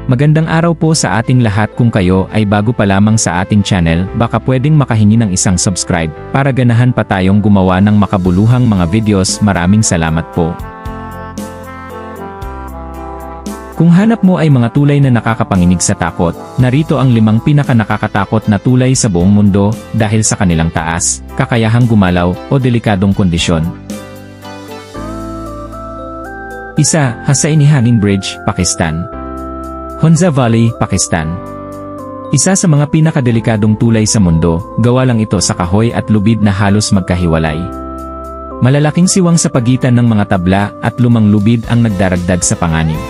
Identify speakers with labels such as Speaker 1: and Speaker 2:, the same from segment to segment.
Speaker 1: Magandang araw po sa ating lahat. Kung kayo ay bago pa lamang sa ating channel, baka pwedeng makahingi ng isang subscribe para ganahan pa tayong gumawa ng makabuluhang mga videos. Maraming salamat po. Kung hanap mo ay mga tulay na nakakapanginig sa takot, narito ang 5 pinaka-nakakatakot na tulay sa buong mundo dahil sa kanilang taas, kakayahang gumalaw o delikadong kondisyon. 1. Hosseini Hanging Bridge, Pakistan. Hunza Valley, Pakistan. Isa sa mga pinakadelikadong tulay sa mundo, gawa lang ito sa kahoy at lubid na halos magkahiwalay. Malalaking siwang sa pagitan ng mga tabla at lumang lubid ang nagdaragdag sa panganib.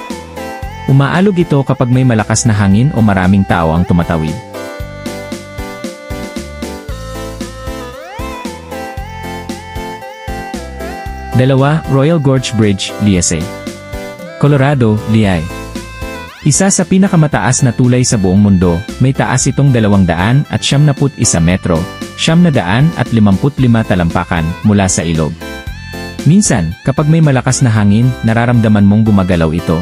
Speaker 1: Umaalog ito kapag may malakas na hangin o maraming tao ang tumatawid. Dalawa, Royal Gorge Bridge, Liese. Colorado, Lehigh. Isa sa pinakamataas na tulay sa buong mundo, may taas itong 271 metro, 955 talampakan mula sa ilog. Minsan, kapag may malakas na hangin, nararamdaman mong gumagalaw ito.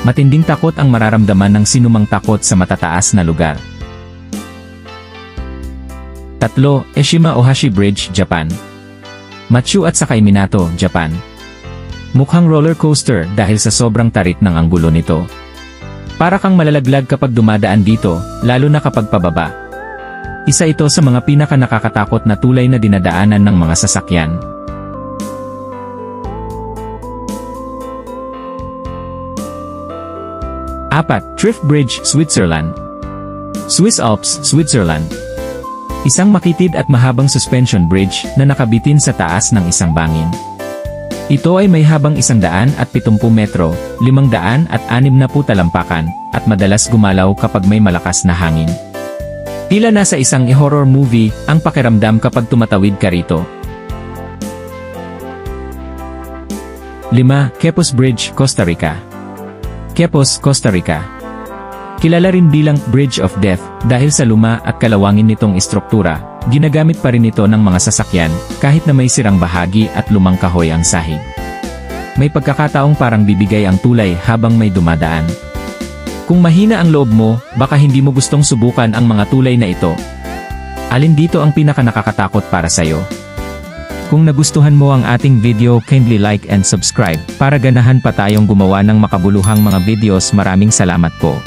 Speaker 1: Matinding takot ang mararamdaman ng sinumang takot sa matataas na lugar. 3. Eshima Ohashi Bridge, Japan. Machu at Sakay Minato, Japan. Mukhang roller coaster dahil sa sobrang tarik ng anggulo nito. Para kang malalaglag kapag dumadaan dito, lalo na kapag pababa. Isa ito sa mga pinaka-nakakatakot na tulay na dinadaanan ng mga sasakyan. 4. Trift Bridge, Switzerland. Swiss Alps, Switzerland. Isang makitid at mahabang suspension bridge na nakabitin sa taas ng isang bangin. Ito ay may habang 170 metro, 560 talampakan, at madalas gumalaw kapag may malakas na hangin. Tila nasa isang horror movie ang pakiramdam kapag tumatawid ka rito. 5. Quepos Bridge, Costa Rica. Quepos, Costa Rica. Kilala rin bilang Bridge of Death dahil sa luma at kalawangin nitong istruktura, ginagamit pa rin ito ng mga sasakyan kahit na may sirang bahagi at lumang kahoy ang sahig. May pagkakataong parang bibigay ang tulay habang may dumadaan. Kung mahina ang loob mo, baka hindi mo gustong subukan ang mga tulay na ito. Alin dito ang pinaka-nakakatakot para sa'yo? Kung nagustuhan mo ang ating video, kindly like and subscribe para ganahan pa tayong gumawa ng makabuluhang mga videos. Maraming salamat po.